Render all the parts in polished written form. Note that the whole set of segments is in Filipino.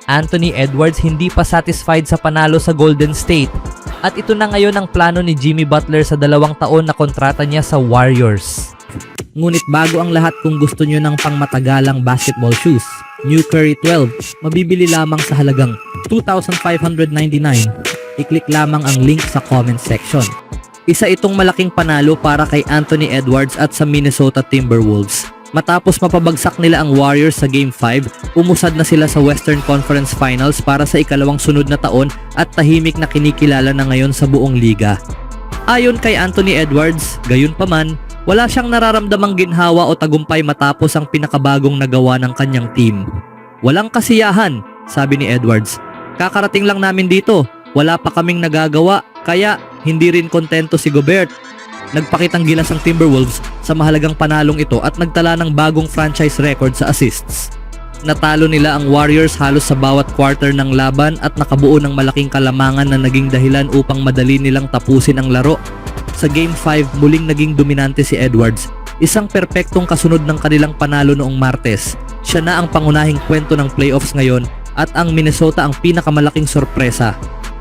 Anthony Edwards hindi pa satisfied sa panalo sa Golden State at ito na ngayon ang plano ni Jimmy Butler sa 2 taon na kontrata niya sa Warriors. Ngunit bago ang lahat, kung gusto nyo ng pangmatagalang basketball shoes, New Curry 12, mabibili lamang sa halagang $2,599. I-click lamang ang link sa comment section. Isa itong malaking panalo para kay Anthony Edwards at sa Minnesota Timberwolves. Matapos mapabagsak nila ang Warriors sa Game 5, umusad na sila sa Western Conference Finals para sa ikalawang sunod na taon at tahimik na kinikilala na ngayon sa buong liga. Ayon kay Anthony Edwards, gayunpaman, wala siyang nararamdamang ginhawa o tagumpay matapos ang pinakabagong nagawa ng kanyang team. Walang kasiyahan, sabi ni Edwards. Kakarating lang namin dito, wala pa kaming nagagawa, kaya hindi rin kontento si Gobert. Nagpakitang gilas ang Timberwolves sa mahalagang panalong ito at nagtala ng bagong franchise record sa assists. Natalo nila ang Warriors halos sa bawat quarter ng laban at nakabuo ng malaking kalamangan na naging dahilan upang madali nilang tapusin ang laro. Sa Game 5, muling naging dominante si Edwards, isang perpektong kasunod ng kanilang panalo noong Martes. Siya na ang pangunahing kwento ng playoffs ngayon at ang Minnesota ang pinakamalaking sorpresa.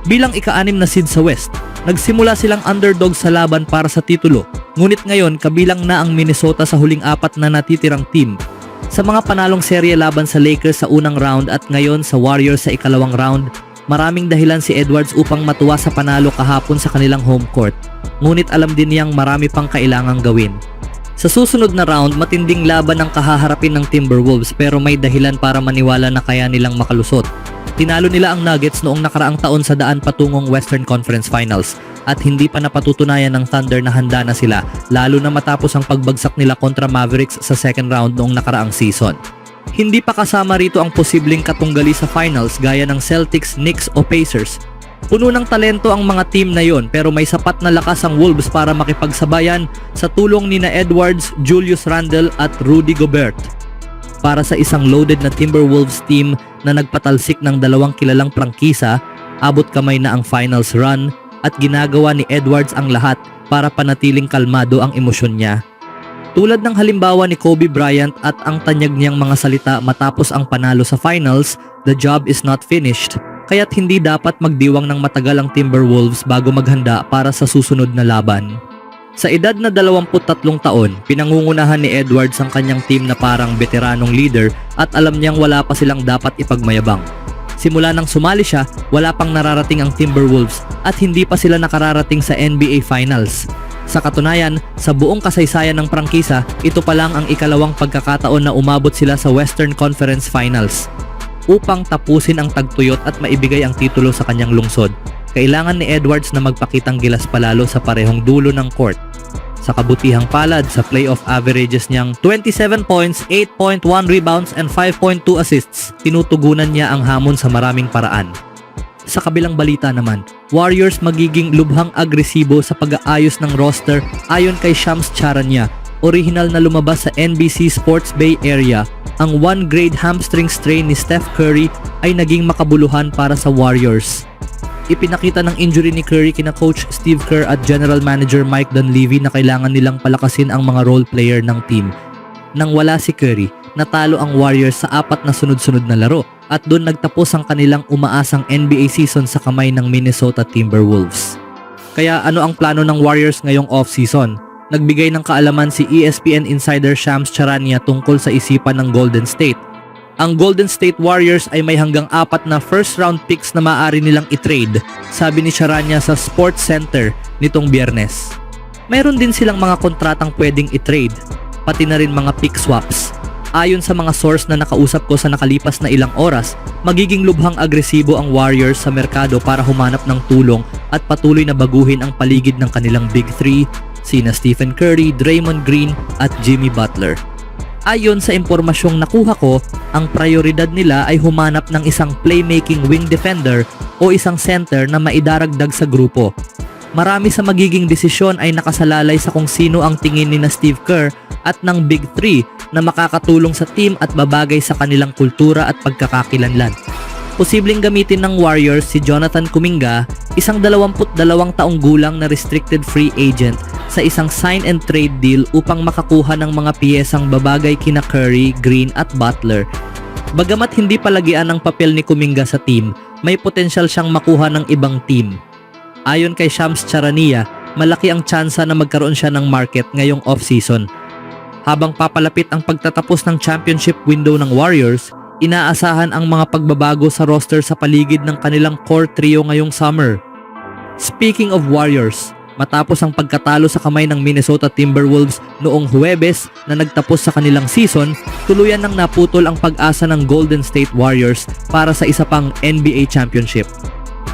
Bilang ika-6 na seed sa West, nagsimula silang underdog sa laban para sa titulo, ngunit ngayon kabilang na ang Minnesota sa huling 4 na natitirang team. Sa mga panalong serye laban sa Lakers sa unang round at ngayon sa Warriors sa ikalawang round, maraming dahilan si Edwards upang matuwa sa panalo kahapon sa kanilang home court. Ngunit alam din niyang marami pang kailangang gawin. Sa susunod na round, matinding laban ang kahaharapin ng Timberwolves pero may dahilan para maniwala na kaya nilang makalusot. Tinalo nila ang Nuggets noong nakaraang taon sa daan patungong Western Conference Finals at hindi pa napatutunayan ng Thunder na handa na sila, lalo na matapos ang pagbagsak nila kontra Mavericks sa second round noong nakaraang season. Hindi pa kasama rito ang posibleng katunggali sa finals gaya ng Celtics, Knicks o Pacers. Puno ng talento ang mga team na yon pero may sapat na lakas ang Wolves para makipagsabayan sa tulong nina Edwards, Julius Randle at Rudy Gobert. Para sa isang loaded na Timberwolves team na nagpatalsik ng 2 kilalang prangkisa, abot kamay na ang finals run at ginagawa ni Edwards ang lahat para panatiling kalmado ang emosyon niya. Tulad ng halimbawa ni Kobe Bryant at ang tanyag niyang mga salita matapos ang panalo sa finals, the job is not finished, kaya't hindi dapat magdiwang ng matagal ang Timberwolves bago maghanda para sa susunod na laban. Sa edad na 23 taon, pinangungunahan ni Edwards ang kanyang team na parang veteranong leader at alam niyang wala pa silang dapat ipagmayabang. Simula nang sumali siya, wala pang nararating ang Timberwolves at hindi pa sila nakararating sa NBA Finals. Sa katunayan, sa buong kasaysayan ng prangkisa, ito pa lang ang ikalawang pagkakataon na umabot sila sa Western Conference Finals. Upang tapusin ang tagtuyot at maibigay ang titulo sa kanyang lungsod, kailangan ni Edwards na magpakitang gilas palalo sa parehong dulo ng court. Sa kabutihang palad, sa playoff averages niyang 27 points, 8.1 rebounds and 5.2 assists, tinutugunan niya ang hamon sa maraming paraan. Sa kabilang balita naman, Warriors magiging lubhang agresibo sa pag-aayos ng roster ayon kay Shams Charania, orihinal na lumabas sa NBC Sports Bay Area. Ang 1-grade hamstring strain ni Steph Curry ay naging makabuluhan para sa Warriors. Ipinakita ng injury ni Curry kina Coach Steve Kerr at General Manager Mike Dunleavy na kailangan nilang palakasin ang mga role player ng team. Nang wala si Curry, natalo ang Warriors sa 4 na sunod-sunod na laro at doon nagtapos ang kanilang umaasang NBA season sa kamay ng Minnesota Timberwolves. Kaya ano ang plano ng Warriors ngayong off-season? Nagbigay ng kaalaman si ESPN insider Shams Charania tungkol sa isipan ng Golden State. Ang Golden State Warriors ay may hanggang 4 na first round picks na maaari nilang i-trade, sabi ni Charania sa Sports Center nitong Biyernes. Mayroon din silang mga kontratang pwedeng i-trade, pati na rin mga pick swaps. Ayon sa mga source na nakausap ko sa nakalipas na ilang oras, magiging lubhang agresibo ang Warriors sa merkado para humanap ng tulong at patuloy na baguhin ang paligid ng kanilang Big Three, sina Stephen Curry, Draymond Green at Jimmy Butler. Ayon sa impormasyong nakuha ko, ang prioridad nila ay humanap ng isang playmaking wing defender o isang center na maidaragdag sa grupo. Marami sa magiging desisyon ay nakasalalay sa kung sino ang tingin ni na Steve Kerr at ng Big Three na makakatulong sa team at babagay sa kanilang kultura at pagkakakilanlan. Posibleng gamitin ng Warriors si Jonathan Kuminga, isang 22 taong gulang na restricted free agent, sa isang sign and trade deal upang makakuha ng mga piyesang babagay kina Curry, Green at Butler. Bagamat hindi palagian ang papel ni Kuminga sa team, may potensyal siyang makuha ng ibang team. Ayon kay Shams Charania, malaki ang tsansa na magkaroon siya ng market ngayong off-season. Habang papalapit ang pagtatapos ng championship window ng Warriors, inaasahan ang mga pagbabago sa roster sa paligid ng kanilang core trio ngayong summer. Speaking of Warriors, matapos ang pagkatalo sa kamay ng Minnesota Timberwolves noong Huwebes na nagtapos sa kanilang season, tuluyan nang naputol ang pag-asa ng Golden State Warriors para sa isa pang NBA championship.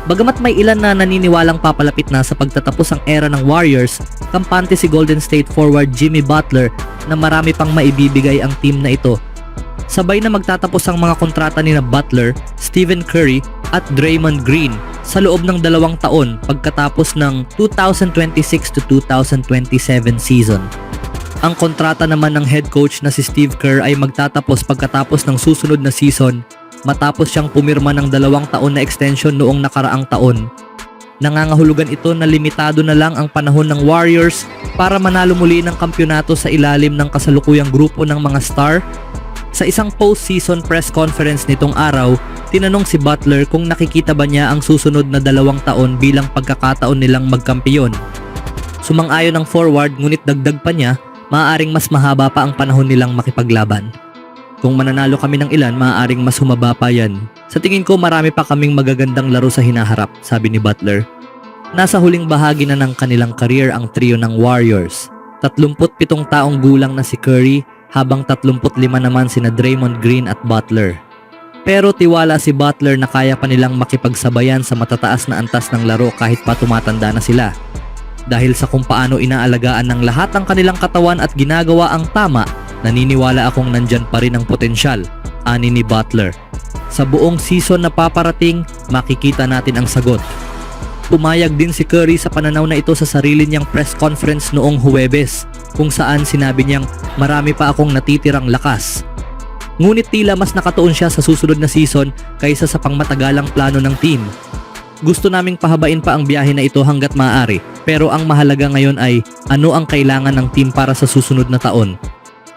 Bagamat may ilan na naniniwalang papalapit na sa pagtatapos ang era ng Warriors, kampante si Golden State forward Jimmy Butler na marami pang maibibigay ang team na ito. Sabay na magtatapos ang mga kontrata ni Butler, Stephen Curry at Draymond Green sa loob ng 2 taon pagkatapos ng 2026 to 2027 season. Ang kontrata naman ng head coach na si Steve Kerr ay magtatapos pagkatapos ng susunod na season matapos siyang pumirma ng 2 taon na extension noong nakaraang taon. Nangangahulugan ito na limitado na lang ang panahon ng Warriors para manalo muli ng kampyonato sa ilalim ng kasalukuyang grupo ng mga star. Sa isang post-season press conference nitong araw, tinanong si Butler kung nakikita ba niya ang susunod na 2 taon bilang pagkakataon nilang magkampiyon. Sumang-ayon ang forward ngunit dagdag pa niya, maaaring mas mahaba pa ang panahon nilang makipaglaban. Kung mananalo kami ng ilan, maaaring mas humaba pa yan. Sa tingin ko marami pa kaming magagandang laro sa hinaharap, sabi ni Butler. Nasa huling bahagi na ng kanilang career ang trio ng Warriors. 37 taong gulang na si Curry, habang 35 naman sina Draymond Green at Butler. Pero tiwala si Butler na kaya pa nilang makipagsabayan sa matataas na antas ng laro kahit pa tumatanda na sila. Dahil sa kung paano inaalagaan ng lahat ang kanilang katawan at ginagawa ang tama, naniniwala akong nandyan pa rin ang potensyal, ani ni Butler. Sa buong season na paparating, makikita natin ang sagot. Pumayag din si Curry sa pananaw na ito sa sarili niyang press conference noong Huwebes, kung saan sinabi niyang marami pa akong natitirang lakas. Ngunit tila mas nakatuon siya sa susunod na season kaysa sa pangmatagalang plano ng team. Gusto naming pahabain pa ang biyahe na ito hanggat maaari, pero ang mahalaga ngayon ay ano ang kailangan ng team para sa susunod na taon.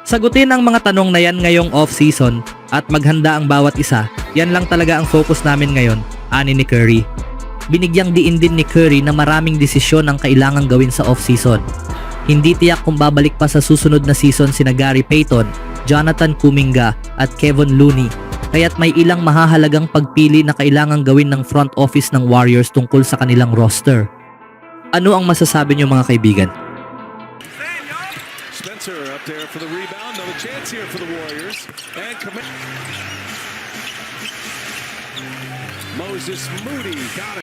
Sagutin ang mga tanong na yan ngayong off-season at maghanda ang bawat isa, yan lang talaga ang focus namin ngayon, ani ni Curry. Binigyang diin din ni Curry na maraming desisyon ang kailangang gawin sa off-season. Hindi tiyak kung babalik pa sa susunod na season sina Gary Payton, Jonathan Kuminga at Kevon Looney, kaya't may ilang mahahalagang pagpili na kailangang gawin ng front office ng Warriors tungkol sa kanilang roster. Ano ang masasabi niyo mga kaibigan? Spencer up there for the rebound. Another chance here for the Warriors. And Moses Moody got it.